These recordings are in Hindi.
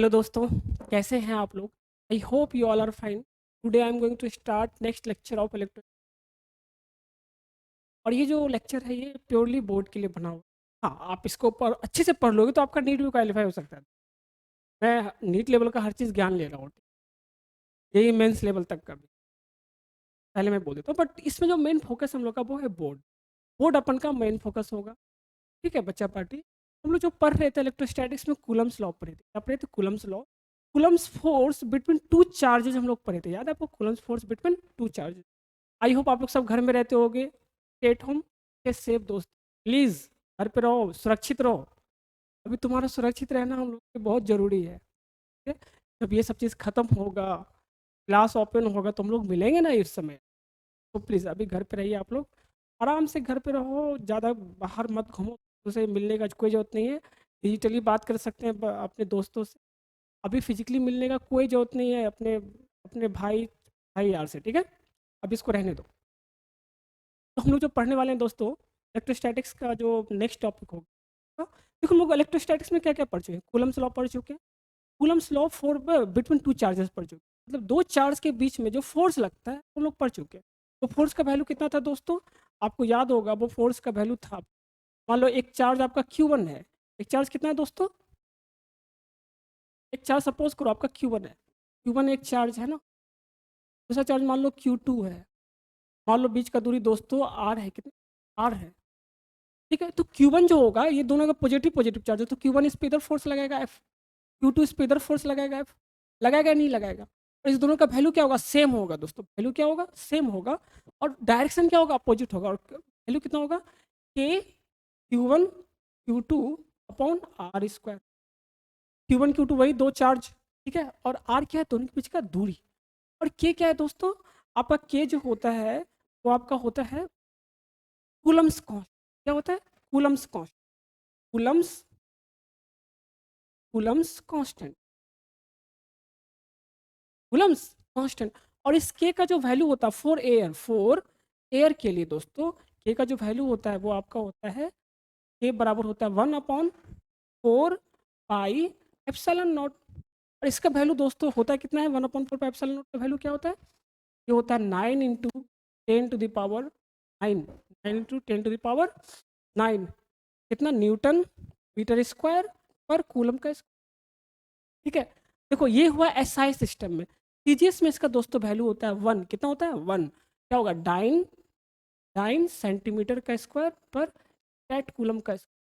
हेलो दोस्तों, कैसे हैं आप लोग? I hope you all are fine. Today I am going to start next lecture of electro. और ये जो लेक्चर है ये प्योरली बोर्ड के लिए बना हुआ है। हाँ, आप इसको ऊपर अच्छे से पढ़ लोगे तो आपका नीट भी क्वालिफाई हो सकता है। मैं नीट लेवल का हर चीज़ ज्ञान ले रहा हूँ, यही मेंस लेवल तक का भी पहले मैं बोल देता हूँ। बट इसमें जो मेन फोकस हम लोग का वो है बोर्ड। बोर्ड अपन का मेन फोकस होगा। ठीक है बच्चा पार्टी। हम लोग जो पढ़ रहे थे इलेक्ट्रोस्टैटिक्स में कूलम्स लॉ पढ़े थे। क्या पढ़े थे? Coulomb's law. Coulomb's force between two charges हम लोग पढ़े थे। याद है आपको? Coulomb's force between two charges. I hope आप लोग सब घर में रहते होगे। Stay at home, stay safe दोस्त। प्लीज़ घर पे रहो, सुरक्षित रहो। अभी तुम्हारा सुरक्षित रहना हम लोग के बहुत ज़रूरी है। ठीक है? जब ये सब चीज़ ख़त्म होगा, क्लास ओपन होगा तो हम लोग मिलेंगे ना इस समय। तो प्लीज़ अभी घर पे रहिए आप लोग। आराम से घर पे रहो, ज़्यादा बाहर मत घूमो। उसे मिलने का कोई ज़रूरत नहीं है। डिजिटली बात कर सकते हैं अपने दोस्तों से। अभी फिजिकली मिलने का कोई ज़रूरत नहीं है अपने अपने भाई भाई यार से। ठीक है? अब इसको रहने दो। तो हम लोग जो पढ़ने वाले हैं दोस्तों, इलेक्ट्रोस्टैटिक्स का जो नेक्स्ट टॉपिक होगा। देखो हम लोग इलेक्ट्रोस्टैटिक्स में क्या क्या पढ़ चुके हैं? कूलम्स लॉ पढ़ चुके हैं। Coulomb's law for between two charges पढ़ चुके हैं। मतलब दो चार्ज के बीच में जो फोर्स लगता है हम लोग पढ़ चुके हैं। तो फोर्स का वैल्यू कितना था दोस्तों? आपको याद होगा वो फोर्स का वैल्यू था। मान लो एक चार्ज आपका Q1 है। एक चार्ज कितना है दोस्तों? एक चार्ज सपोज करो आपका Q1 है। Q1 एक चार्ज है ना। दूसरा चार्ज मान लो Q2 है। मान लो बीच का दूरी दोस्तों R है। कितना R है? ठीक है, तो Q1 जो होगा ये दोनों का पॉजिटिव पॉजिटिव चार्ज है, तो Q1 इस पे इधर फोर्स लगाएगा F। Q2 इस पे इधर फोर्स लगाएगा F। लगाएगा नहीं लगाएगा? और इस दोनों का वैल्यू क्या होगा? सेम होगा दोस्तों। वैल्यू क्या होगा? सेम होगा। और डायरेक्शन क्या होगा? अपोजिट होगा। और वैल्यू कितना होगा? K Q1 Q2 upon R square. Q1 Q2 वही दो चार्ज। ठीक है, और R क्या है? दोनों के बीच का दूरी। और K क्या है दोस्तों? आपका K जो होता है वो आपका होता है कूलम्स कांस्टेंट। क्या होता है? Coulomb's constant. Coulomb's Coulomb's constant. Coulomb's constant. और इस के का जो वैल्यू होता है फॉर एयर के लिए दोस्तों, के का जो वैल्यू होता है वो आपका होता है के बराबर होता है 1/4 पाई एप्सिलॉन नॉट। और इसका वैल्यू दोस्तों होता है कितना है? 1/4 पाई एप्सिलॉन नॉट का वैल्यू क्या होता है? ये होता है 9 × 10⁻⁹ कितना? न्यूटन मीटर स्क्वायर पर कूलम का। ठीक है, देखो ये हुआ एसआई सिस्टम में। सीजीएस में इसका दोस्तों वैल्यू होता है 1। कितना होता है? 1। क्या होगा? डाइन डाइन सेंटीमीटर का स्क्वायर पर कैट कूलम का स्क्वायर।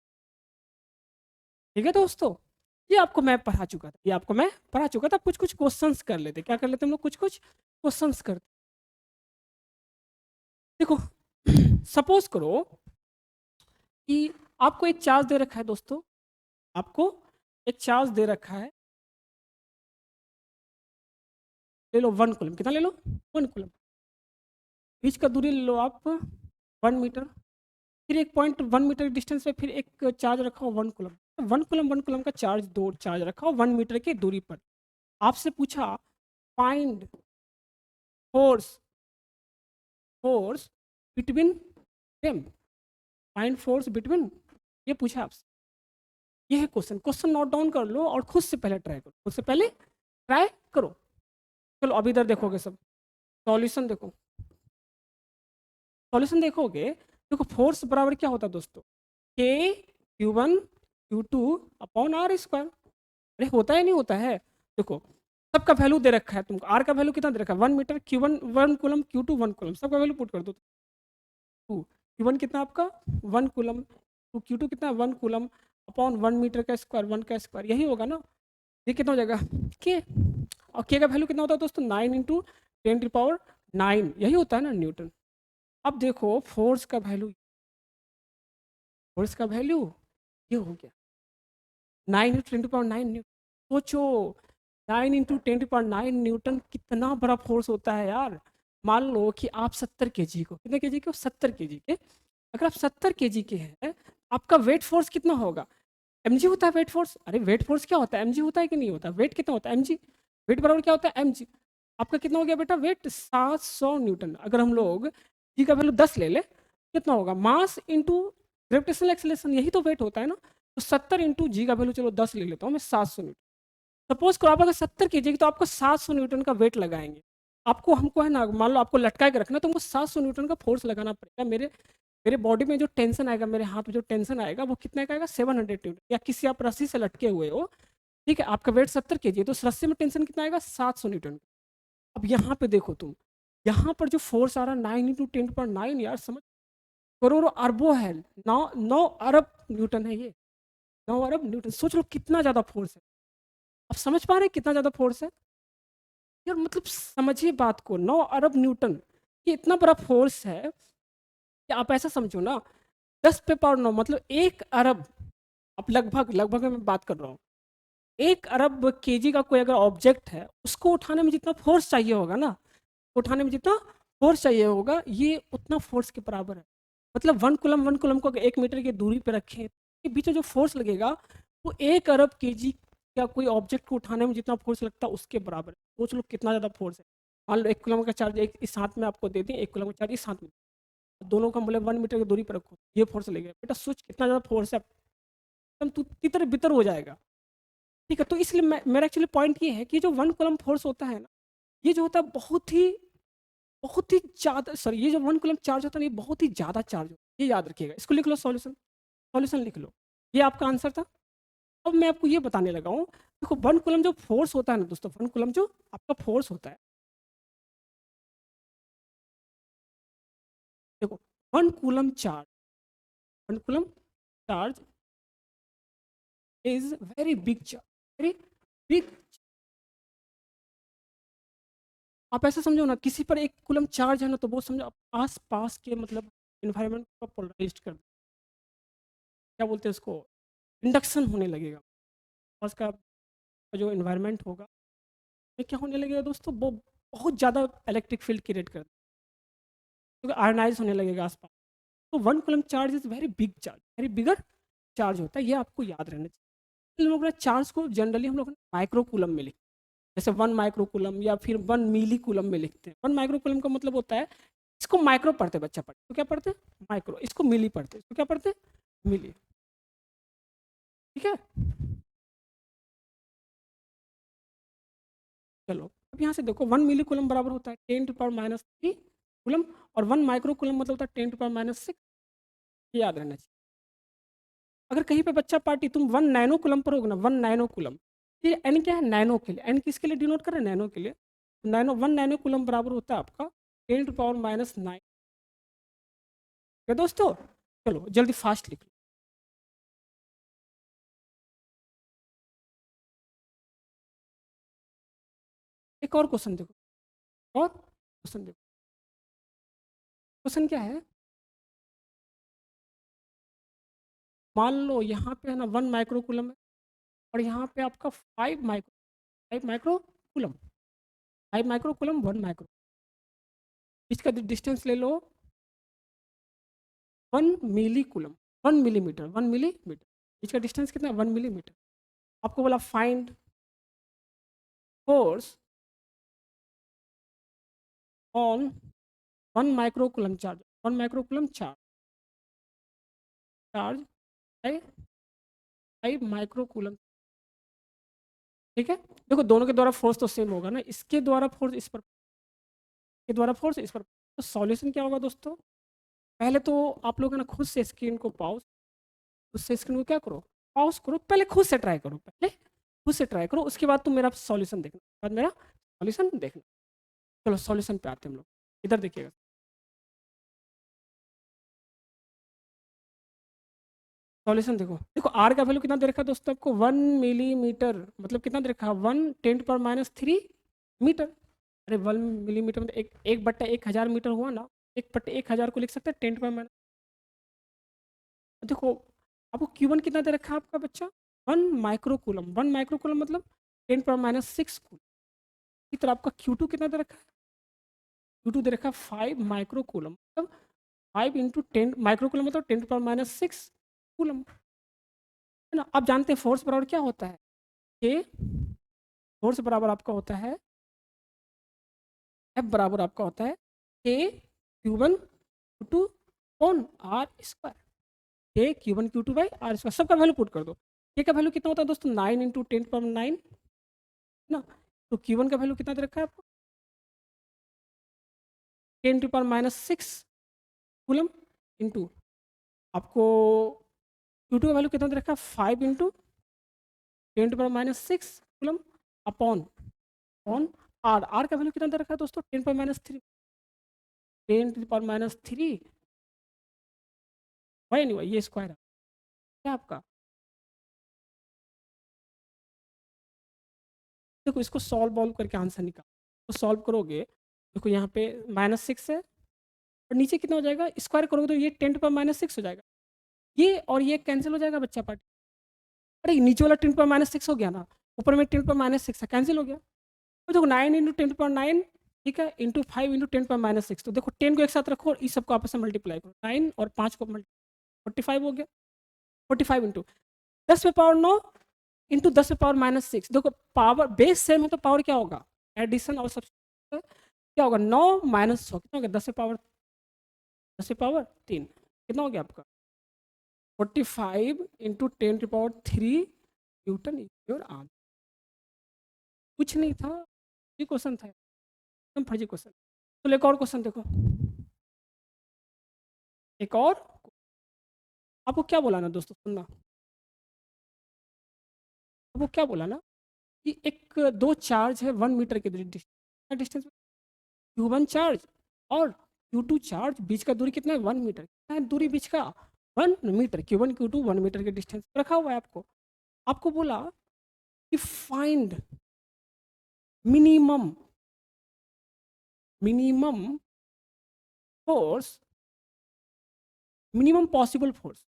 ठीक है दोस्तों, ये आपको मैं पढ़ा चुका था। ये आपको मैं पढ़ा चुका था। कुछ कुछ क्वेश्चंस कर लेते। क्या कर लेते हम लोग? कुछ कुछ क्वेश्चंस करते। देखो सपोज करो कि आपको एक चार्ज दे रखा है दोस्तों। आपको एक चार्ज दे रखा है। ले लो 1 कूलम। कितना ले लो? 1 कूलम। बीच का दूरी ले लो आप 1 मीटर। फिर एक पॉइंट 1 मीटर डिस्टेंस पे फिर एक चार्ज रखा हो 1 कूलम। 1 कूलम का चार्ज, दो चार्ज रखा हो 1 मीटर की दूरी पर। आपसे पूछा find force force between them. Find force between, ये पूछा आपसे। ये है क्वेश्चन। क्वेश्चन नोट डाउन कर लो और खुद से पहले ट्राई करो। खुद से पहले ट्राई करो। चलो अभी इधर देखोगे सब। सॉल्यूशन देखो। सॉल्यूशन देखोगे। देखो फोर्स बराबर क्या होता है दोस्तों? के Q1 Q2 upon R square. अरे होता है नहीं होता है? देखो सबका वैल्यू दे रखा है तुमको। आर का वैल्यू कितना दे रखा है? 1 मीटर। Q1 1 coulomb, Q2 1 coulomb. सबका वैल्यू पुट कर दो। 2 Q1 कितना आपका? 1 कूलम। तो Q2 कितना? 1 कूलम अपॉन 1 मीटर का स्क्वायर, 1 का स्क्वायर। यही होगा ना? ये कितना हो जाएगा? के। और के का वैल्यू कितना होता है दोस्तों? 9 × 10⁹ यही होता है ना, न्यूटन। अब देखो फोर्स का वैल्यू ये हो गया 9 × 10⁹ सोचो 9 × 10⁹ न्यूटन कितना बड़ा फोर्स होता है यार। मान लो कि आप 70 kg को, कितने केजी के हो? 70 kg के। अगर आप 70 kg के हैं, आपका वेट फोर्स कितना होगा? mg होता है वेट फोर्स। अरे वेट फोर्स क्या होता है? mg होता है कि नहीं होता? वेट कितना होता है? mg। वेट बराबर क्या होता है? mg। आपका कितना हो गया बेटा? Weight 700 newton. अगर हम लोग जी का वैल्यू 10 ले ले, कितना होगा? मास इंटू ग्रेविटेशनल एक्सेलरेशन, यही तो वेट होता है ना। तो 70 इंटू जी का वैल्यू चलो 10 ले लेता हूँ मैं, 700 न्यूटन। सपोज करो आप अगर 70 केजी की तो आपको 700 न्यूटन का वेट लगाएंगे। आपको हमको है ना, मान लो आपको लटका के रखना, तो हमको 700 न्यूटन का फोर्स लगाना पड़ेगा। मेरे मेरे बॉडी में जो टेंशन आएगा, मेरे हाथ में जो टेंशन आएगा वो कितना का आएगा, 700 न्यूटन। या किसी आप रस्सी से लटके हुए हो, ठीक है, आपका वेट 70 केजी है, तो उस रस्सी में टेंशन कितना आएगा, 700 न्यूटन। अब यहाँ पे देखो तुम, यहाँ पर जो फोर्स आ रहा है 9 × 10⁹ यार, समझ, करोड़ों अरबों है, 9 अरब न्यूटन है ये, 9 अरब न्यूटन। सोच लो कितना ज्यादा फोर्स है। अब समझ पा रहे हैं कितना ज्यादा फोर्स है यार, मतलब समझिए बात को, 9 अरब न्यूटन, ये इतना बड़ा फोर्स है कि आप ऐसा समझो ना, 10⁻⁹ मतलब 1 अरब, अब लगभग लगभग मैं बात कर रहा हूँ, 1 अरब केजी का कोई अगर ऑब्जेक्ट है, उसको उठाने में जितना फोर्स चाहिए होगा ना, उठाने में जितना फोर्स चाहिए होगा, ये उतना फोर्स के बराबर है। मतलब 1 कूलम को 1 मीटर की दूरी पे रखें, के बीच में जो फोर्स लगेगा वो 1 अरब केजी या कोई ऑब्जेक्ट को उठाने में जितना फोर्स लगता है उसके बराबर है। सोच लो कितना ज़्यादा फोर्स है। मान लो 1 कूलम का चार्ज एक इस हाथ में आपको दे दें, 1 कूलम का चार्ज इस हाथ में, दोनों का बोले 1 मीटर की दूरी पर रखो, ये फोर्स लगेगा। बेटा सोच कितना ज़्यादा फोर्स है, एकदम तू तितर बितर हो जाएगा। ठीक है, तो इसलिए मेरा एक्चुअली पॉइंट ये है कि जो 1 कूलम फोर्स होता है ना, ये जो होता है बहुत ही ज़्यादा, सॉरी, ये जो 1 कूलम चार्ज होता है ना, ये बहुत ही ज़्यादा चार्ज होता है, ये याद रखिएगा। इसको लिख लो, सॉल्यूशन, सॉल्यूशन लिख लो, ये आपका आंसर था। अब मैं आपको ये बताने लगा हूँ, देखो 1 कूलम जो फोर्स होता है ना दोस्तों, 1 कूलम जो आपका फोर्स होता है, देखो 1 coulomb charge is very big charge, very big. आप ऐसा समझो ना, किसी पर 1 कूलम चार्ज है ना, तो वो समझो आस पास के मतलब इन्वायरमेंट को पोलराइज कर, क्या बोलते हैं उसको, इंडक्शन होने लगेगा। पास का जो इन्वायरमेंट होगा, ये क्या होने लगेगा दोस्तों, वो बहुत ज़्यादा इलेक्ट्रिक फील्ड क्रिएट कर, क्योंकि आयनाइज होने लगेगा आसपास। तो 1 coulomb charge is very big charge, very bigger charge होता है, ये आपको याद रहना चाहिए। हम लोग चार्ज को जनरली हम लोग माइक्रो कूलम में लिखते हैं, जैसे 1 माइक्रो कूलम या फिर 1 मिली कूलम में लिखते हैं। 1 माइक्रो कूलम का मतलब होता है, इसको माइक्रो पढ़ते बच्चा पढ़ते, तो क्या पढ़ते हैं माइक्रो, इसको मिली पढ़ते, इसको क्या पढ़ते हैं मिली। ठीक है, चलो अब यहाँ से देखो, 1 मिली कूलम बराबर होता है 10⁻³ कूलम, और 1 माइक्रो कूलम मतलब होता है 10⁻⁶। ये याद रहना चाहिए। अगर कहीं पे बच्चा पार्टी तुम 1 नैनो कूलम पर होगा ना, 1 नैनो कूलम, ये एन क्या है, नैनो के लिए, एन किसके लिए डिनोट कर रहे हैं, नैनो के लिए। नैनो 1 नैनो कूलम बराबर होता है आपका 10⁻⁹। क्या दोस्तों, चलो जल्दी फास्ट लिख लो। एक और क्वेश्चन देखो, और क्वेश्चन देखो, क्वेश्चन क्या है, मान लो यहाँ पे है ना 1 माइक्रो कूलम है, और यहाँ पे आपका 5 micro coulomb, 5 micro coulomb 1 micro, इसका डिस्टेंस ले लो 1 मिली कूलम, 1 मिलीमीटर, 1 मिलीमीटर, इसका डिस्टेंस कितना है, 1 मिलीमीटर। आपको बोला find force on 1 micro coulomb charge, 1 micro coulomb charge है 5 माइक्रो कूलम। ठीक है, देखो दोनों के द्वारा फोर्स तो सेम होगा ना, इसके द्वारा फोर्स इस पर, के द्वारा फोर्स इस पर, तो सॉल्यूशन क्या होगा दोस्तों। पहले तो आप लोग है ना खुद से स्क्रीन को पॉज, उससे स्क्रीन को क्या करो, पॉज करो, पहले खुद से ट्राई करो, पहले खुद से ट्राई करो, उसके बाद तुम मेरा सॉल्यूशन देखना, बाद मेरा सॉल्यूशन देखना। चलो सॉल्यूशन पे आते हैं हम लोग, इधर देखिएगा। सॉल्यूशन देखो, देखो आर का वैल्यू कितना दे रखा है दोस्तों आपको, 1 मिलीमीटर, मतलब कितना दे रखा है, 1 10⁻³ अरे 1 मिलीमीटर मतलब एक 1/1000 मीटर हुआ ना, 1/1000 को लिख सकते हैं 10⁻। देखो आपको Q1 कितना दे रखा है आपका बच्चा, 1 माइक्रो कूलम, 1 माइक्रो कूलम मतलब 10⁻⁶ कूलम। इसी तरह आपका Q2 कितना दे रखा है, Q2 दे रखा है 5 माइक्रो कूलम, मतलब 5 × 10 माइक्रो कूलम मतलब 10⁻⁶ कूलम, है ना। आप जानते हैं फोर्स बराबर क्या होता है, के फोर्स बराबर आपका होता है, एफ बराबर आपका होता है K Q1 Q2 on r square, K Q1 Q2 by r square, सबका वैल्यू पुट कर दो। के का वैल्यू कितना होता है दोस्तों, 9 × 10⁻⁹ ना। तो Q1 का वैल्यू कितना दे रखा है आपको? 10⁻⁻6 कूलम इंटू आपको Q2 का वैल्यू कितना दे रखा है? 5 into 10⁻⁻6 coulomb upon on r. R का वैल्यू कितना दे रखा है दोस्तों? 10⁻3 10⁻3 वही नहीं, ये स्क्वायर है क्या आपका? देखो इसको सॉल्व वॉल्व करके आंसर निकाल, तो सॉल्व करोगे, देखो यहाँ पे -6 है और नीचे कितना हो जाएगा? स्क्वायर करोगे तो ये 10⁻⁻6 हो जाएगा। ये और ये कैंसिल हो जाएगा बच्चा पार्टी। अरे नीचे वाला 10⁻6 हो गया ना, ऊपर में 10⁻6 है, कैंसिल हो गया। तो देखो 9 इंटू 10⁻9 ठीक है, इंटू 5 इंटू 10⁻6। तो देखो 10 को एक साथ रखो और इस सबको आपस में मल्टीप्लाई करो, 9 और 5 को 45 हो गया। 45 इंटू 10⁻9 इंटू 10⁻6। देखो पावर बेस सेम है तो पावर क्या होगा? एडिशन और सब्सट्रैक्शन क्या होगा? 9 माइनस 6 कितना हो गया? 10⁻3 कितना हो गया आपका? 45 into 10⁻3 Newton is your answer. कुछ नहीं था, ये क्वेश्चन था एकदम फर्जी क्वेश्चन। तो एक और क्वेश्चन देखो, एक और आपको क्या बोला ना दोस्तों, सुनना, आपको क्या बोला ना कि एक दो चार्ज है 1 मीटर के डिस्टेंस में, Q1 चार्ज और Q2 चार्ज, बीच का दूरी कितना है? 1 मीटर। कितना है दूरी बीच का? 1 मीटर। Q1 Q2 1 मीटर के डिस्टेंस रखा हुआ है आपको। आपको बोला कि find minimum minimum force, minimum possible force,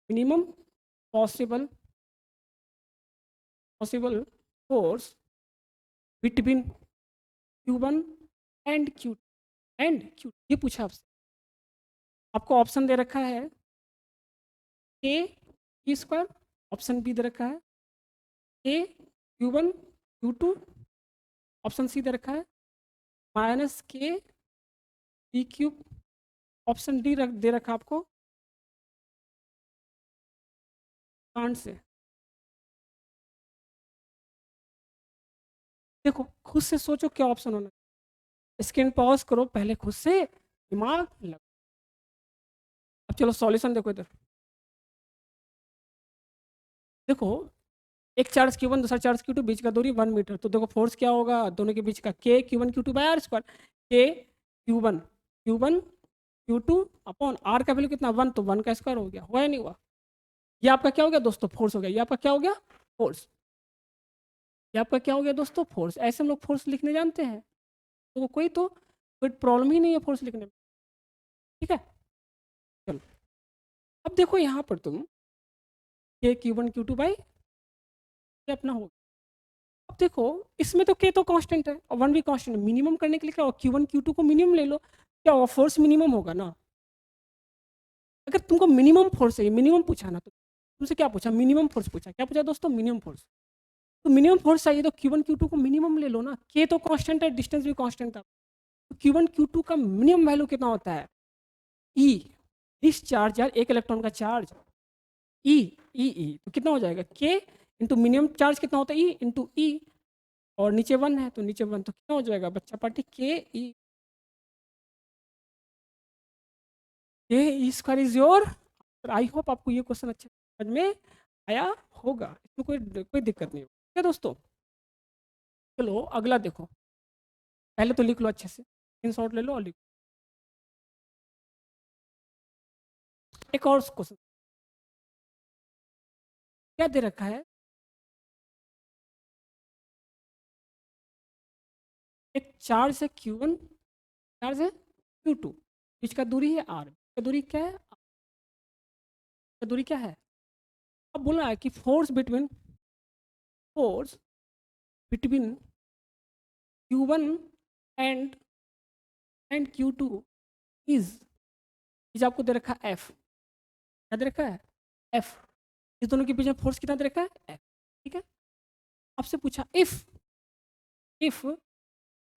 minimum possible possible force between Q1 and Q ये पूछा आपसे। आपको ऑप्शन दे रखा है A E square, option B दे रखा है A Q1 Q2, option C दे रखा है -K p3, ऑप्शन डी दे रखा आपको कांड से। देखो खुद से सोचो क्या ऑप्शन होना। स्क्रीन पॉज करो पहले, खुद से दिमाग लग। अब चलो सॉल्यूशन देखो इधर। देखो एक चार्ज Q1 दूसरा चार्ज Q2, बीच का दूरी 1 मीटर। तो देखो फोर्स क्या होगा दोनों के बीच का? K Q1 Q2 by r square. K Q1 Q2 upon r का वैल्यू कितना? 1, तो 1 का स्क्वायर हो गया। हुआ या नहीं हुआ? ये आपका क्या हो गया दोस्तों? फोर्स हो गया। ये आपका क्या हो गया? फोर्स। ये आपका क्या हो गया दोस्तों? फोर्स। ऐसे हम लोग फोर्स लिखने जानते हैं, तो कोई प्रॉब्लम ही नहीं है फोर्स लिखने में। ठीक है, चलो अब देखो यहाँ पर तुम K Q1 Q2 बाई ये अपना होगा। अब देखो इसमें तो K तो कांस्टेंट है और 1 भी कांस्टेंट है। मिनिमम करने के लिए क्या होगा? Q1 Q2 को मिनिमम ले लो, क्या होगा? फोर्स मिनिमम होगा ना। अगर तुमको मिनिमम फोर्स है, मिनिमम पूछा ना, तो तुमसे क्या पूछा? मिनिमम फोर्स पूछा। क्या पूछा दोस्तों? Minimum force. तो मिनिमम फोर्स चाहिए तो Q1 Q2 को मिनिमम ले लो ना। K तो कांस्टेंट है, डिस्टेंस भी कांस्टेंट था। तो Q1 Q2 का मिनिमम वैल्यू कितना होता है? E, इस चार्ज यार, एक इलेक्ट्रॉन का चार्ज E तो कितना हो जाएगा? K इंटू मिनिमम चार्ज कितना होता है? E इंटू E, और नीचे 1 है तो नीचे 1, तो कितना हो जाएगा बच्चा party? K E square is your. I hope आपको ये क्वेश्चन अच्छे समझ में आया होगा, इसमें कोई दिक्कत नहीं होगी। ठीक है दोस्तों, चलो अगला देखो। पहले तो लिख लो अच्छे से, स्क्रीनशॉट ले लो और लिखो। एक और क्वेश्चन क्या दे रखा है? एक चार्ज है Q1, चार्ज है Q2, इसका दूरी है R। इसका दूरी क्या है? इसका दूरी क्या है? अब बोला है कि force between Q1 and Q2 is आपको दे रखा है F। क्या दे रखा है? F। इस दोनों के बीच में फोर्स कितना दे रखा है? F। ठीक है, आपसे पूछा if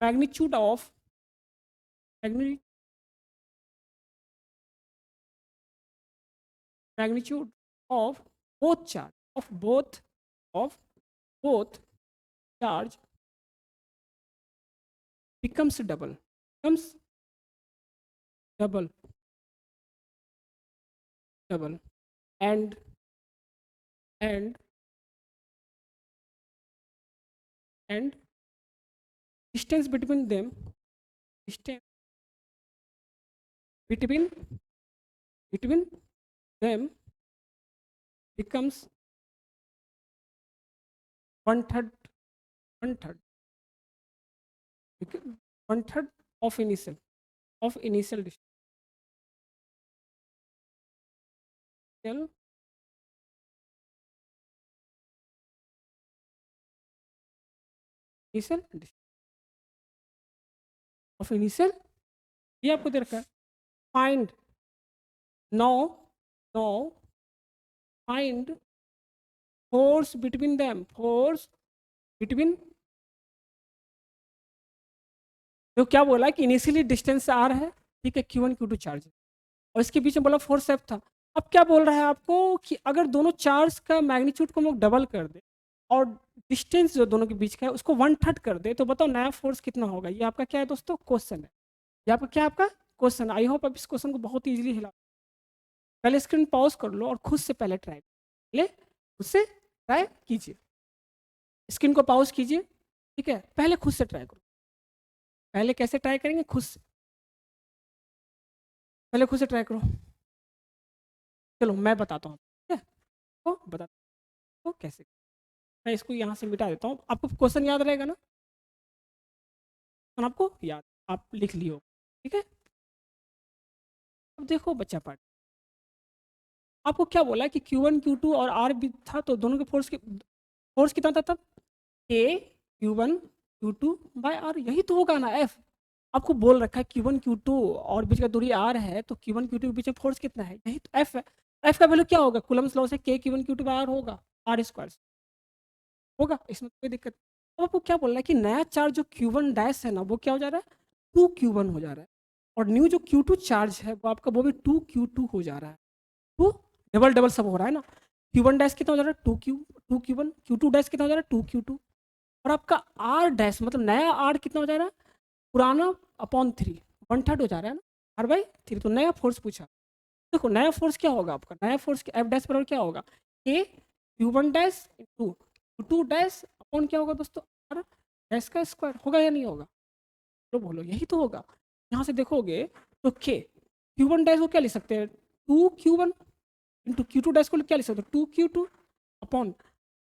magnitude of magnitude of both charge of both charge becomes double double and and and distance distance between between them becomes one third one third one third of initial distance initial distance of initial, ये आपको दे रखा है। Find no no find force between them, force between, तो क्या बोला कि इनिशियली डिस्टेंस आर है, ठीक है, Q1 Q2 चार्ज और इसके बीच में बोला फोर्स एफ था। अब क्या बोल रहा है आपको कि अगर दोनों चार्ज का मैग्नीट्यूड को हम लोग डबल कर दे और डिस्टेंस जो दोनों के बीच का है उसको वन थर्ड कर दे, तो बताओ नया फोर्स कितना होगा। ये आपका क्या है दोस्तों, क्वेश्चन है। ये आपका क्या, आपका क्वेश्चन। आई होप आप इस क्वेश्चन को बहुत ईजिली हिला, पहले स्क्रीन पॉज कर लो और खुद से पहले ट्राई, पहले खुद से ट्राई कीजिए, स्क्रीन को पॉज कीजिए, ठीक है, पहले खुद से ट्राई करो। पहले कैसे ट्राई करेंगे, खुद से, पहले खुद से ट्राई करो। चलो मैं बताता हूँ, ठीक है, तो बताता हूँ कैसे। मैं इसको यहाँ से मिटा देता हूँ, आपको क्वेश्चन याद रहेगा ना, आपको याद, आप लिख लियो, ठीक है। अब देखो बच्चा पार्ट, आपको क्या बोला कि Q1 Q2 और R भी था, तो दोनों के फोर्स कितना था तब, A Q1 Q2 by R, यही तो होगा ना F। आपको बोल रखा है Q1 Q2 और बीच का दूरी R है, तो Q1 Q2 के बीच में फोर्स कितना है, यही तो F है। F का वैल्यू क्या होगा, कूलम्स लॉ से K Q1 Q2 by R होगा, R स्क्वायर होगा, इसमें कोई दिक्कत। अब आपको क्या बोल रहा है कि नया चार्ज जो Q1 डैश है ना, वो क्या हो जा रहा है, 2Q1 हो जा रहा है, और न्यू जो Q2 चार्ज है वो आपका वो भी 2Q2 हो जा रहा है। तो डबल डबल सब हो रहा है ना, Q1 डैश कितना हो जा रहा है, 2Q1, Q2 डैश कितना हो जा रहा है, 2Q2, और आपका R डैश मतलब नया R कितना हो जा रहा है, पुराना अपॉन 3, वन थर्ड हो जा रहा है ना, R/3। तो नया फोर्स पूछा, देखो नया फोर्स क्या होगा आपका, नया फोर्स F डैश बराबर क्या होगा, A Q1 dash into Q2 dash upon क्या होगा दोस्तों, R डैश का स्क्वायर, होगा या नहीं होगा, तो बोलो यही तो होगा। यहाँ से देखोगे तो K Q1 डैश को क्या लिख सकते हैं, 2Q1 इंटू Q2 डैश को क्या लिख सकते हो, 2Q2 अपॉन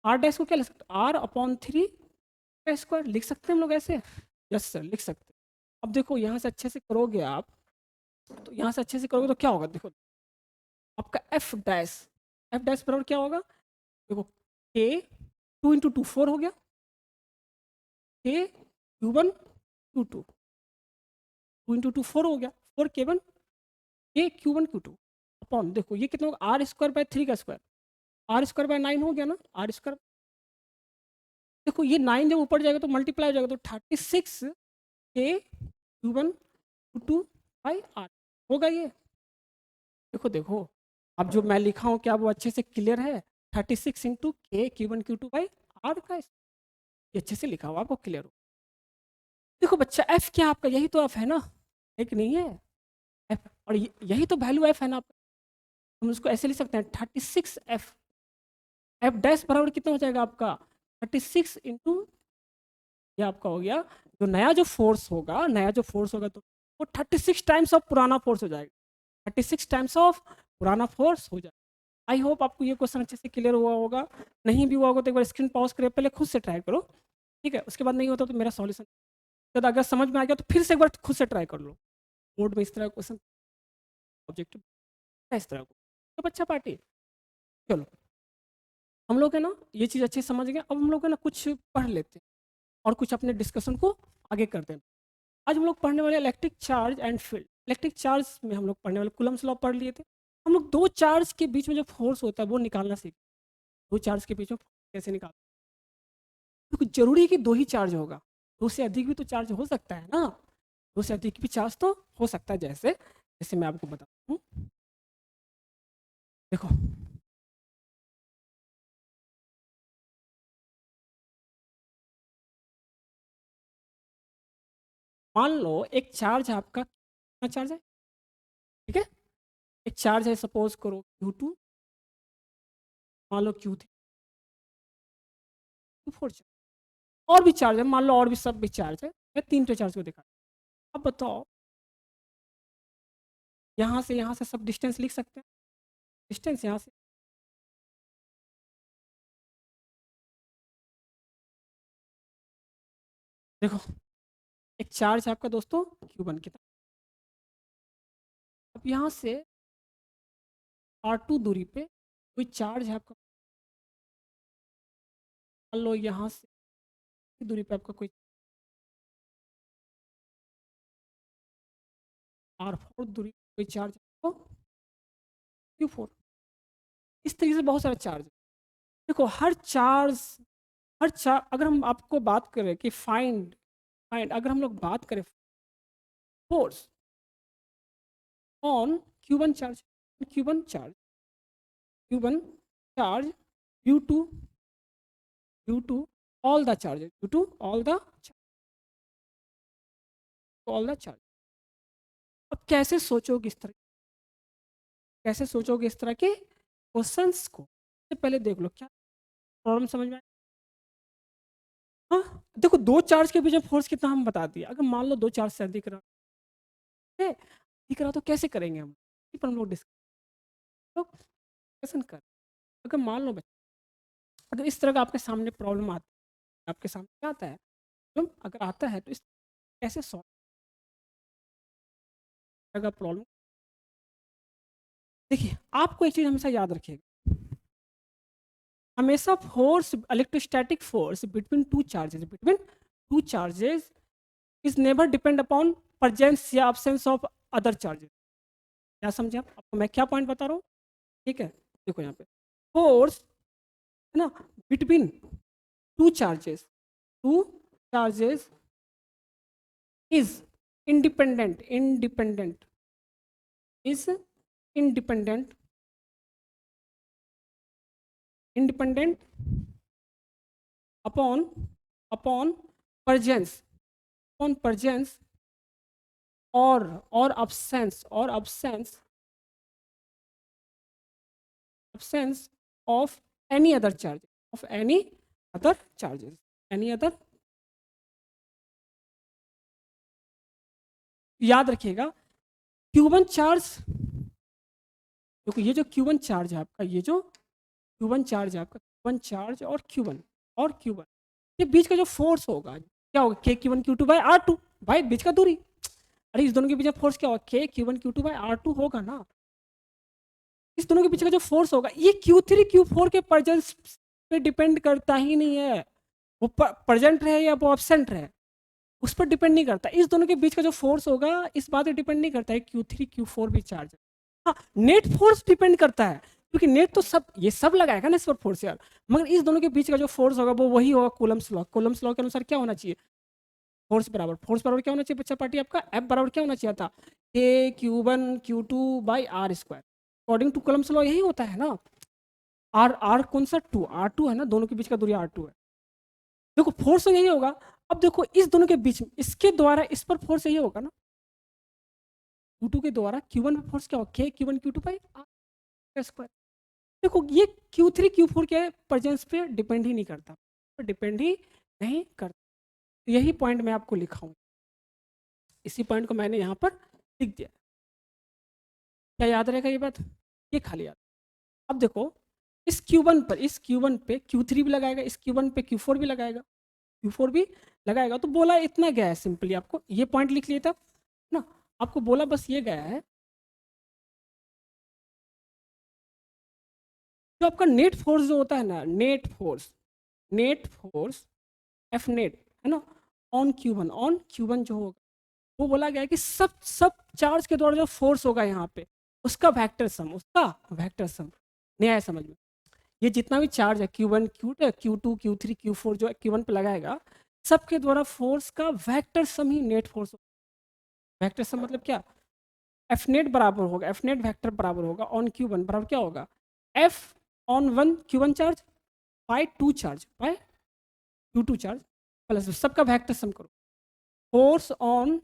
R डैश को क्या लिख सकते हो, R अपॉन 3 का स्क्वायर, लिख सकते हैं हम लोग ऐसे, यस सर लिख सकते हैं। अब देखो यहाँ से अच्छे से करोगे आप, तो यहाँ से अच्छे से करोगे तो क्या होगा, देखो आपका एफ डैश बराबर क्या होगा, देखो K 2 इंटू 2 4 हो गया, K Q1 Q2 2 इंटू 2 4 हो गया, 4K1 K Q1 Q2 upon, देखो ये कितना होगा, R स्क्वायर बाय 3 का स्क्वायर, R स्क्वायर बाय 9 हो गया ना, R स्क्वायर, देखो ये 9 जब ऊपर जाएगा तो मल्टीप्लाई हो जाएगा, तो 36 K Q1 Q2 by R होगा ये। देखो देखो अब जो मैं लिखा हूँ क्या वो अच्छे से क्लियर है, 36 into K Q1 Q2 by R का, ये अच्छे से लिखा हुआ आपको क्लियर हो। देखो बच्चा F क्या आपका, यही तो F है ना, एक नहीं है F, और यही तो वैल्यू F है ना आपका, हम उसको ऐसे लिख सकते हैं 36 F डैश बराबर कितना हो जाएगा आपका, 36 इंटू, ये आपका हो गया, जो नया जो फोर्स होगा, नया जो फोर्स होगा तो वो 36 टाइम्स ऑफ पुराना फोर्स हो जाएगा, 36 टाइम्स ऑफ पुराना फोर्स हो जाएगा। आई होप आपको ये क्वेश्चन अच्छे से क्लियर हुआ होगा, नहीं भी हुआ होगा तो एक बार स्क्रीन पॉज करें, पहले खुद से ट्राई करो, ठीक है, उसके बाद नहीं होता तो मेरा सॉल्यूशन, तो अगर समझ में आ गया तो फिर से एक बार खुद से ट्राई कर लो, बोर्ड में इस तरह क्वेश्चन ऑब्जेक्टिव इस तरह को, तो अच्छा पार्टी। चलो हम लोग है ना ये चीज़ अच्छे से समझ गए, अब हम लोग है ना कुछ पढ़ लेते हैं और कुछ अपने डिस्कशन को आगे करते हैं। आज हम लोग पढ़ने वाले electric charge and field. Electric charge में हम लोग पढ़ने वाले कूलम्स लॉ पढ़ लिए थे। हम लोग दो चार्ज के बीच में जो फोर्स होता है वो निकालना सीख, दो चार्ज के बीच में कैसे निकाल, क्योंकि जरूरी है कि दो ही चार्ज होगा, दो से अधिक भी तो चार्ज हो सकता है ना, दो से अधिक भी चार्ज तो हो सकता है, जैसे जैसे मैं आपको बताता हूँ, देखो मान लो एक चार्ज आपका कितना चार्ज है, ठीक है, एक चार्ज है सपोज करो Q2, मान लो Q3, Q4 और भी चार्ज है, मान लो और भी सब भी चार्ज है, मैं 3 चार्ज को दिखा। अब बताओ यहाँ से सब डिस्टेंस लिख सकते हैं, डिस्टेंस यहाँ से, देखो एक चार्ज है आपका दोस्तों Q1 की तरफ, अब यहाँ से R2 दूरी पे कोई चार्ज है आपका, मान लो यहाँ से दूरी पे आपका कोई R4 दूरी पे कोई चार्ज है, Q4, इस तरीके से बहुत सारे चार्ज। देखो हर चार्ज अगर हम आपको बात करें कि फाइंड फाइंड अगर हम लोग बात करें force on Q1 charge, Q1 charge, Q1 charge, Q2 Q2 all the charges, Q2 all the charge। अब कैसे सोचोगे इस तरह, कैसे सोचोगे इस तरह के क्वेश्चंस को, सबसे पहले देख लो क्या प्रॉब्लम समझ में आया। हाँ देखो दो चार्ज के बीच में फोर्स कितना हम बता दिए, अगर मान लो दो चार्ज से दिख रहा है, दिख रहा तो कैसे करेंगे हम, इस पर हम लोग डिस्कशन कर। अगर मान लो बच्चे, अगर इस तरह का आपके सामने प्रॉब्लम आता है, आपके सामने क्या आता है प्रॉब्लम, अगर आता है तो इस कैसे सॉल्व का प्रॉब्लम। देखिए आपको एक चीज हमेशा याद रखिएगा, हमेशा force electrostatic force between two charges is never depend upon presence या absence ऑफ अदर चार्जेस। क्या समझे आप, आपको मैं क्या पॉइंट बता रहा हूँ, ठीक है। देखो यहाँ पे फोर्स है ना between two charges, two charges is independent is independent independent upon upon presence upon presence or absence of any other charge of any other charges any other। याद रखिएगा Q1 चार्ज, देखो ये जो Q1 चार्ज है आपका, ये जो Q1 चार्ज है आपका, Q1 चार्ज और Q1 ये बीच का जो फोर्स होगा क्या होगा, K Q1 Q2 by R2, भाई बीच का दूरी, अरे इस दोनों के बीच में फोर्स क्या होगा, K Q1 Q2 by R2 होगा ना। इस दोनों के पीछे का जो फोर्स होगा ये Q3 Q4 के प्रेजेंस पे डिपेंड करता ही नहीं है, वो प्रेजेंट रहे या वो एब्सेंट रहे उस पर डिपेंड नहीं करता। इस दोनों के बीच का जो फोर्स होगा इस बात पे डिपेंड नहीं करता है Q3 Q4 भी चार्ज है। हाँ नेट फोर्स डिपेंड करता है, क्योंकि नेट तो सब ये सब लगाएगा ना इस पर फोर्स यार, मगर इस दोनों के बीच का जो फोर्स होगा वो वही होगा कूलम्स लॉ। कूलम्स लॉ के अनुसार क्या होना चाहिए, फोर्स बराबर क्या होना चाहिए बच्चा पार्टी आपका, एफ बराबर क्या होना चाहिए था, K Q1 Q2 by R स्क्वायर। अकॉर्डिंग टू कूलम्स लॉ यही होता है ना। आर कौन सा टू, R2 है ना, दोनों के बीच का दूरी R2 है। देखो फोर्स तो यही होगा। अब देखो इस दोनों के बीच में इसके द्वारा इस पर फोर्स यही होगा ना, Q2 के द्वारा Q1 पे फोर्स क्या होगा, K Q1 Q2 by R square. देखो ये Q3 Q4 के प्रेजेंस पे डिपेंड ही नहीं करता, डिपेंड ही नहीं करता। तो यही पॉइंट मैं आपको लिखा हूँ, इसी पॉइंट को मैंने यहाँ पर लिख दिया। क्या याद रहेगा ये बात, ये खाली याद। अब देखो इस Q1 पे Q3 भी लगाएगा, इस Q1 पे Q4 भी लगाएगा, Q4 भी लगाएगा। तो बोला इतना गया है सिंपली, आपको ये पॉइंट लिख लिया था ना, आपको बोला बस ये गया है जो आपका नेट फोर्स जो होता है ना, नेट फोर्स एफ नेट है ना ऑन Q1 जो होगा वो बोला गया है कि सब चार्ज के द्वारा जो फोर्स होगा यहाँ पे उसका वेक्टर सम नहीं आया समझ में। ये जितना भी चार्ज है Q1 Q2 Q3 Q4 जो Q1 पे लगाएगा सबके द्वारा फोर्स का वेक्टर सम ही नेट फोर्स। वेक्टर सम मतलब क्या, एफ नेट बराबर होगा, एफ नेट वेक्टर बराबर होगा ऑन Q1 बराबर क्या होगा, F on one Q1 charge by two charge by Q2 charge plus सबका वेक्टर सम करो। फोर्स ऑन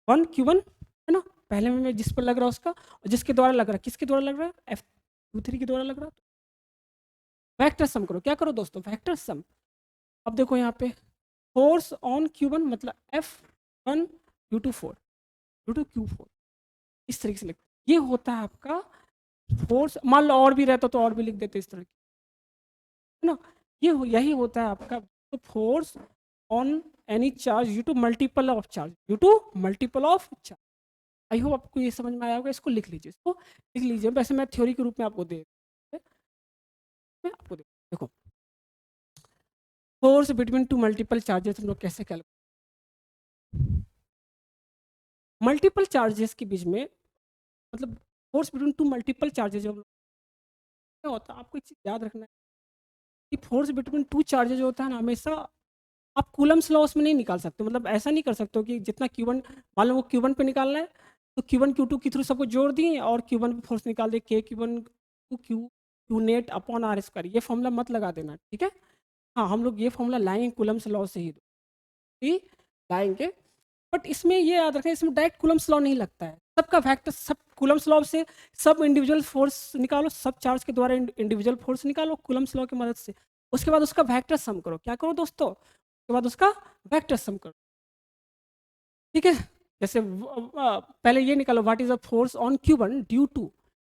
वन Q1 है ना, पहले में जिस पर लग रहा है उसका, और जिसके द्वारा लग रहा है, किसके द्वारा लग रहा है, F23 के द्वारा लग रहा है। वेक्टर सम करो, क्या करो दोस्तों, वेक्टर सम। अब देखो यहाँ पे फोर्स ऑन Q1 मतलब F1 Q2 4 Q2 Q4, इस तरीके से लिखते, ये होता है आपका फोर्स। मान लो और भी रहता तो और भी लिख देते इस तरह की, है ना। यही होता है आपका तो force on any charge due to multiple of charge, due to multiple of charge. I hope आपको ये समझ में आया होगा, इसको लिख लीजिए, इसको लिख लीजिए। वैसे मैं थ्योरी के रूप में आपको देखो force between two multiple charges हम लोग कैसे कैलकुलेट, मल्टीपल चार्जेस के बीच में, मतलब force between two multiple charges जो क्या होता है, आपको एक चीज़ याद रखना है कि फोर्स बिटवीन टू चार्जेस जो होता है ना, हमेशा आप कूलम्स लॉ उसमें नहीं निकाल सकते। मतलब ऐसा नहीं कर सकते हो कि जितना Q1, मान लो वो Q1 पे निकालना है तो Q1 Q2 के थ्रू सबको जोड़ दिए और Q1 पे फोर्स निकाल दिए, K Q1 to Q net upon R square, ये फॉर्मूला मत लगा देना, ठीक है। हाँ, हम लोग ये फॉर्मूला लाएंगे कूलम्स लॉ से ही लाएंगे, बट इसमें ये याद रखें, इसमें डायरेक्ट कूलम्स लॉ नहीं लगता है। सबका फैक्टर, सब कूलम्स लॉ से सब इंडिविजुअल फोर्स निकालो, सब चार्ज के द्वारा इंडिविजुअल फोर्स निकालो कूलम्स लॉ की मदद से। उसके बाद उसका वेक्टर सम करो, क्या करो दोस्तों, उसके बाद उसका वेक्टर सम करो, ठीक है। जैसे पहले ये निकालो, what is the force on Q1 due to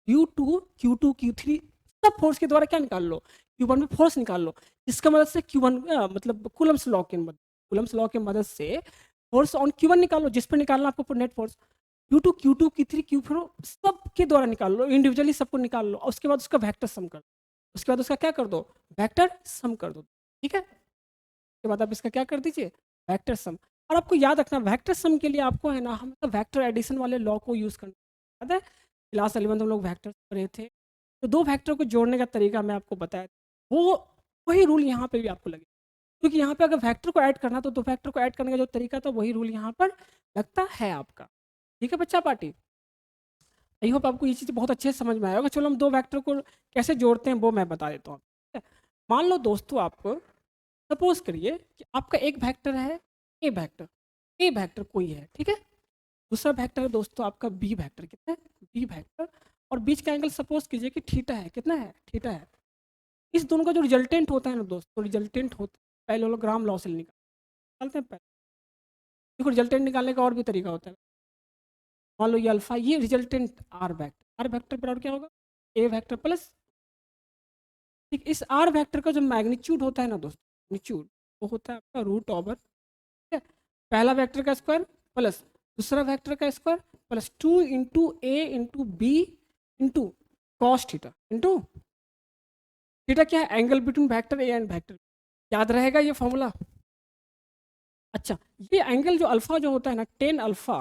Q2 Q3, सब फोर्स के द्वारा क्या निकाल लो, Q1 में फोर्स निकाल लो। इसका मदद से Q1 मतलब कूलम्स लॉ के मदद से फोर्स ऑन Q1 निकालो, जिस पर निकालना आपको net force, Q2 Q2 Q3 Q4 सब के द्वारा निकाल लो, इंडिविजुअली सबको निकाल लो, और उसके बाद उसका वेक्टर सम कर दो। उसके बाद उसका क्या कर दो, वेक्टर सम कर दो, ठीक है। उसके बाद आप इसका क्या कर दीजिए, वेक्टर सम। और आपको याद रखना वेक्टर सम के लिए आपको है ना, हम वेक्टर एडिशन वाले लॉ को यूज़ करना, याद है क्लास 11 हम लोग वेक्टर पढ़े थे, तो दो वेक्टर को जोड़ने का तरीका मैं आपको बताया, वो वही रूल यहाँ पे भी आपको लगे, क्योंकि यहाँ पे अगर वेक्टर को ऐड करना तो दो वेक्टर को ऐड करने का जो तरीका था वही रूल यहाँ पर लगता है आपका, ठीक है बच्चा पार्टी। आई होप आपको ये चीज़ बहुत अच्छे से समझ में आया होगा। चलो हम दो वेक्टर को कैसे जोड़ते हैं वो मैं बता देता हूँ, ठीक है? मान लो दोस्तों, आपको सपोज करिए कि आपका एक वेक्टर है ए वेक्टर कोई है, ठीक है। दूसरा वेक्टर है दोस्तों आपका बी वेक्टर, कितना है, बी वेक्टर, और बीच का एंगल सपोज कीजिए कि थीटा है, कितना है, थीटा है। इस दोनों का जो रिजल्टेंट होता है ना दोस्तों, रिजल्टेंट होता है पैरेललोग्राम लॉ से निकालते हैं। देखो रिजल्टेंट निकालने का और भी तरीका होता है। मान लो ये अल्फा, ये रिजल्टेंट आर वेक्टर पर और क्या होगा, ए वेक्टर प्लस, ठीक। इस आर वेक्टर का जो मैग्नीट्यूड होता है ना दोस्तों, मैग्नीट्यूड वो होता है आपका रूट ओवर, ठीक है, पहला वेक्टर का स्क्वायर प्लस दूसरा वेक्टर का square plus 2 into A into B into cos theta into theta, क्या है, angle between vector A and vector. याद रहेगा ये फॉर्मूला। अच्छा, ये एंगल जो अल्फा जो होता है ना, टेन अल्फा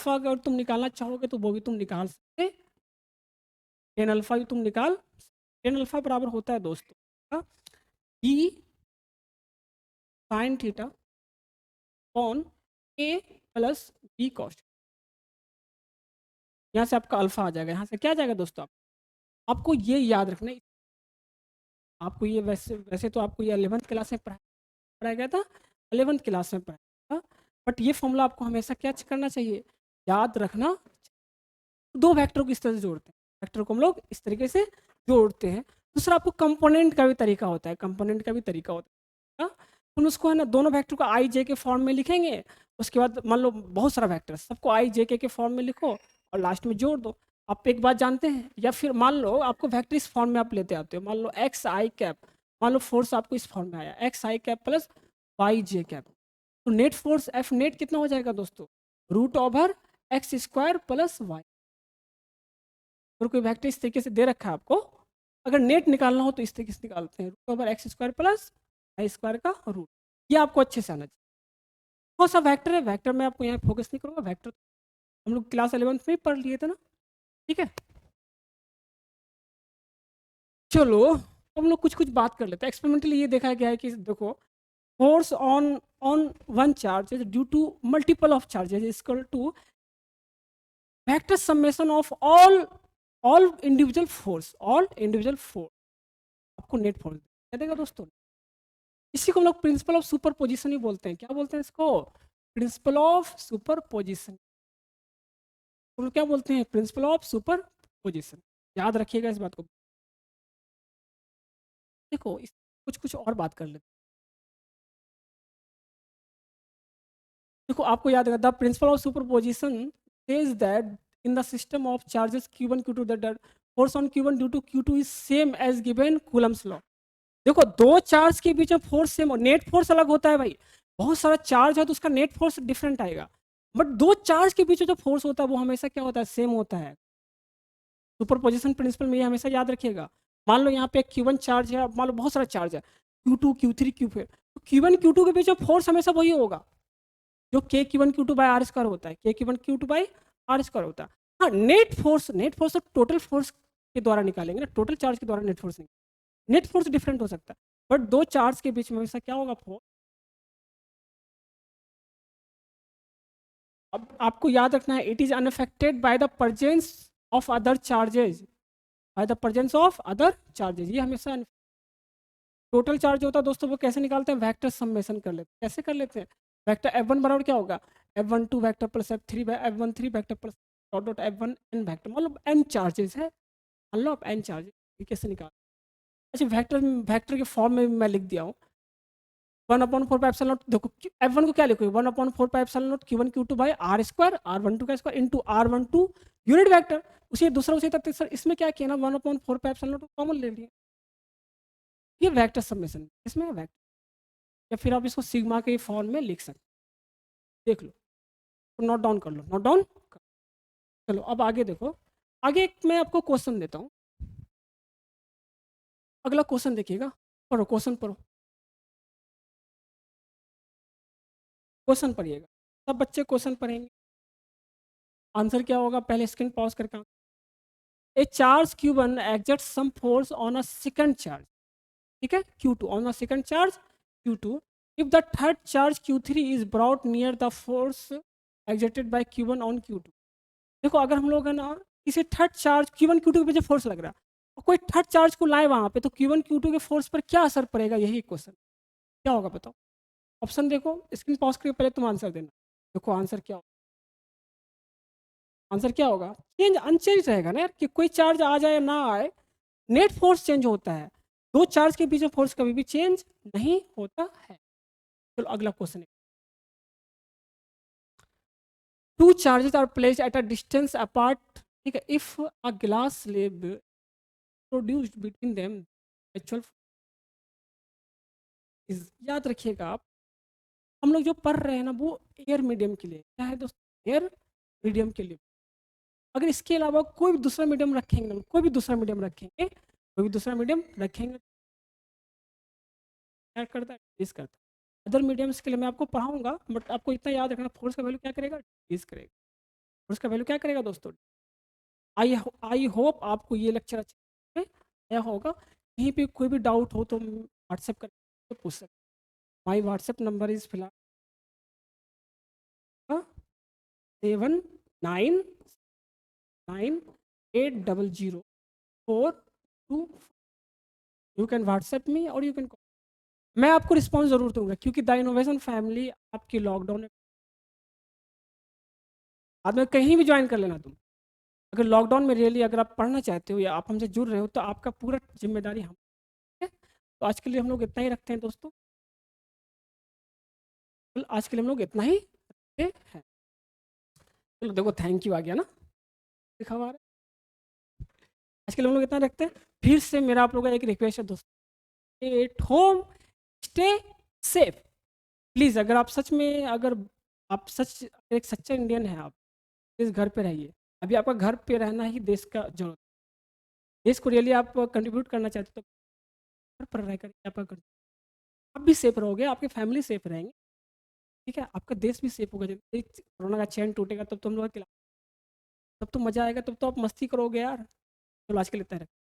अगर तुम निकालना चाहोगे तो वो भी तुम निकाल सकते, टेन अल्फा भी तुम निकाल, टेन अल्फा बराबर होता है दोस्तों E sine theta on A plus B cos. यहाँ से आपका अल्फा आ जाएगा, यहाँ से क्या आ जाएगा दोस्तों, आपको ये याद रखना है। आपको ये वैसे वैसे तो आपको ये 11th क्लास में पढ़ाया गया था, 11th क्लास में पढ़ाया था, बट ये फॉर्मूला आपको हमेशा क्या करना चाहिए, याद रखना। दो वेक्टर को इस तरह से जोड़ते हैं, वेक्टर को हम लोग इस तरीके से जोड़ते हैं। दूसरा आपको कंपोनेंट का भी तरीका होता है, कंपोनेंट का भी तरीका होता है। हम उसको है ना दोनों वेक्टर को आई जे के फॉर्म में लिखेंगे, उसके बाद मान लो बहुत सारा वेक्टर सबको आई जे के फॉर्म में लिखो और लास्ट में जोड़ दो। आप एक बात जानते हैं, या फिर मान लो आपको वेक्टर इस फॉर्म में आप लेते आते हो, मान लो एक्स आई कैप, मान लो फोर्स आपको इस फॉर्म में आया x i cap plus y j cap, तो नेट फोर्स एफ नेट कितना हो जाएगा दोस्तों, root over x square plus y. अगर कोई वेक्टर इस तरीके से दे रखा है आपको, अगर नेट निकालना हो तो इस तरीके से निकालते हैं, root over x square plus I square का रूट। ये आपको अच्छे से आना चाहिए। कौन सा वेक्टर है, वेक्टर में आपको यहाँ फोकस नहीं करूँगा, वेक्टर हम लोग क्लास 11th में ही पढ़ लिए थे ना, ठीक है। चलो हम लोग कुछ कुछ बात कर लेते हैं। एक्सपेरिमेंटली ये देखा गया है कि देखो force on on one charge due to multiple of charges equal to vector summation of all individual force, आपको नेट फोर्स क्या देगा दोस्तों, इसी को हम लोग प्रिंसिपल ऑफ सुपर पोजिशन ही बोलते हैं। क्या बोलते हैं इसको? Principle of superposition. हम लोग क्या बोलते हैं? Principle of superposition. याद रखिएगा इस बात को। देखो इस कुछ कुछ और बात कर लेते हैं। देखो आपको याद है the principle of superposition says that in the system of charges Q1 Q2 that force on Q1 due to Q2 is same as given Coulomb's law. देखो दो चार्ज के बीच में फोर्स सेम हो, नेट फोर्स अलग होता है भाई। बहुत सारा चार्ज है तो उसका नेट फोर्स डिफरेंट आएगा, बट दो चार्ज के बीच में जो फोर्स होता है वो हमेशा क्या होता है? सेम होता है। सुपरपोजिशन प्रिंसिपल में ये हमेशा याद रखिएगा। मान लो यहाँ पे Q1 चार्ज है, मान लो बहुत सारा चार्ज है Q2 Q3 Q4, तो Q1 Q2 के बीच में फोर्स हमेशा वही होगा जो K Q1 Q2 by r square होता है। K Q1 Q2 by r square होता है। हाँ, नेट फोर्स तो टोटल फोर्स के द्वारा निकालेंगे ना, टोटल चार्ज के द्वारा नेट फोर्स नहीं। नेट फोर्स डिफरेंट हो सकता है, बट दो चार्ज के बीच में हमेशा क्या होगा? फोर्स। अब आपको याद रखना है, it is unaffected by the presence of other charges, by the presence of other charges. ये हमेशा टोटल चार्ज होता है दोस्तों, वो कैसे निकालते हैं? वेक्टर सम्मेशन कर लेते हैं। कैसे कर लेते हैं? वेक्टर F1 बराबर क्या होगा? F12 vector plus F3 F13 vector plus dot dot F1 n vector, मतलब n चार्जेस है, मान लो आप n चार्जेस। ये कैसे निकाल? अच्छा, वेक्टर वेक्टर के फॉर्म में मैं लिख दिया हूँ 1/4 देखो F1 को क्या लिखोगे? 1/4 Q1 Q2 by r square R12 का square into R12 unit vector. उसी दूसरा उसी तक सर इसमें क्या किया ना, 1/4 कॉमन ले लिया। ये वेक्टर सबमिशन इसमें वेक्टर, या फिर आप इसको सिग्मा के फॉर्म में लिख सकते। देख लो, तो नोट डाउन कर लो, नोट डाउन। चलो अब आगे देखो। आगे एक मैं आपको क्वेश्चन देता हूँ। अगला क्वेश्चन देखिएगा, पढ़ो क्वेश्चन पढ़ो, क्वेश्चन पढ़िएगा। सब बच्चे क्वेश्चन पढ़ेंगे, आंसर क्या होगा पहले स्क्रीन पॉज करके। ए charge Q1 exerts some force on a second charge, ठीक है, Q2 on a second charge Q2 if the third charge Q3 is brought near the force exerted by Q1 on Q2। देखो अगर हम लोग है ना किसी थर्ड चार्ज Q1 Q2 के पीछे फोर्स लग रहा है और कोई थर्ड चार्ज को लाए वहां पे, तो Q1 Q2 के फोर्स पर क्या असर पड़ेगा? यही क्वेश्चन क्या होगा बताओ। ऑप्शन देखो, स्क्रीन पॉज करके पहले तुम आंसर देना। देखो आंसर क्या होगा? आंसर क्या होगा? चेंज अनचेंज रहेगा ना यार, कि कोई चार्ज आ जाए ना आए, नेट फोर्स चेंज होता है। दो चार्ज के बीच में फोर्स कभी भी चेंज नहीं होता है। चलो अगला question. Two charges are placed at a distance apart, ठीक है, if a glass slab produced between them actual is. याद रखिएगा आप, हम लोग जो पढ़ रहे हैं ना वो एयर मीडियम के लिए, क्या है दोस्तों? एयर मीडियम के लिए। अगर इसके अलावा कोई भी दूसरा मीडियम रखेंगे ना, कोई भी दूसरा मीडियम रखेंगे, कोई भी दूसरा मीडियम रखेंगे, क्या करता है? डिक्रीज करता है। अदर मीडियम्स के लिए मैं आपको पढ़ाऊंगा, बट आपको इतना याद रखना, फोर्स का वैल्यू क्या करेगा? डिक्रीज करेगा। फोर्स का वैल्यू क्या करेगा दोस्तों? आई होप आपको ये लेक्चर अच्छा आया होगा। कहीं पे कोई भी डाउट हो तो व्हाट्सएप कर पूछ सकते। माई व्हाट्सएप नंबर इज़ फिलहाल 79980042। यू कैन व्हाट्सएप मी और यू कैन, मैं आपको रिस्पॉन्स जरूर दूंगा, क्योंकि द इनोवेशन फैमिली आपकी लॉकडाउन में बाद में कहीं भी ज्वाइन कर लेना तुम। अगर लॉकडाउन में रियली अगर आप पढ़ना चाहते हो या आप हमसे जुड़ रहे हो तो आपका पूरा जिम्मेदारी हम, ठीक है। तो आज के लिए हम लोग इतना ही रखते हैं दोस्तों, आज के लिए हम लोग इतना ही रखते हैं। चलो देखो थैंक यू आ गया ना, लिखा हुआ है। आज के लिए हम लोग इतना रखते हैं। फिर से मेरा आप लोगों का एक रिक्वेस्ट है दोस्तों, at home stay safe please. अगर आप सच में, अगर आप सच एक सच्चा इंडियन है, आप इस घर पे रहिए। अभी आपका घर पे रहना ही देश का जरूरत, देश को रियली आप कंट्रीब्यूट करना चाहते हो तो घर पर रह कर आप आप भी सेफ रहोगे, आपकी फैमिली सेफ रहेंगे, ठीक है, आपका देश भी सेफ होगा। जब कोरोना का चैन टूटेगा तब तो हम लोग तब तो मजा आएगा, तब तो आप मस्ती करोगे यार। चलो आज के लिए इतना ही रखते हैं।